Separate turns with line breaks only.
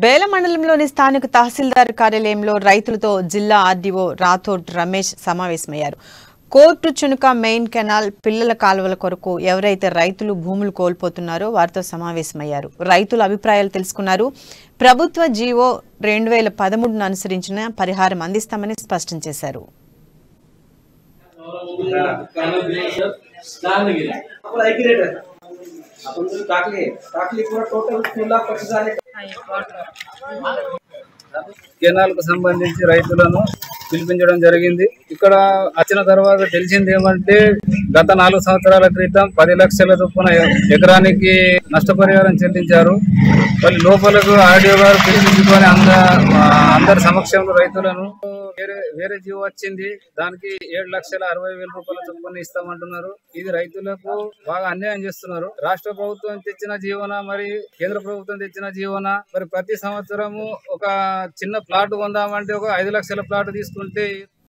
బేల మండలంలోని స్థానిక తహసీల్దార్ కార్యాలయంలో రైతులతో జిల్లా ఆర్డీఓ రాథోడ్ రమేష్ సమావేశమయ్యారు. కోర్టు చునుక మెయిన్ కెనాల్ పిల్లల కాలువల కొరకు ఎవరైతే రైతులు భూములు కోల్పోతున్నారో వారితో సమావేశమయ్యారు. రైతుల అభిప్రాయాలు తెలుసుకున్నారు. ప్రభుత్వ జీవో 2013ను అనుసరించిన పరిహారం అందిస్తామని స్పష్టం చేశారు.
కెనాల్ కు సంబంధించి రైతులను పిలిపించడం జరిగింది. ఇక్కడ వచ్చిన తర్వాత తెలిసింది ఏమంటే గత 4 సంవత్సరాల క్రితం 10 లక్షల చొప్పున ఎకరానికి నష్టపరిహారం చెల్లించారు. మళ్ళీ లోపలకు ఆర్డీఓ గారు పిలిపించుకొని అందరి సమక్షంలో రైతులను వేరే జీవో వచ్చింది. దానికి 7,60,000 రూపాయల చొప్పున ఇస్తామంటున్నారు. ఇది రైతులకు బాగా అన్యాయం చేస్తున్నారు. రాష్ట్ర ప్రభుత్వం తెచ్చిన జీవన మరి కేంద్ర ప్రభుత్వం తెచ్చిన జీవన మరి ప్రతి సంవత్సరము ఒక చిన్న ప్లాట్ కొందామంటే ఒక 5 లక్షల ప్లాట్ తీసుకుంటే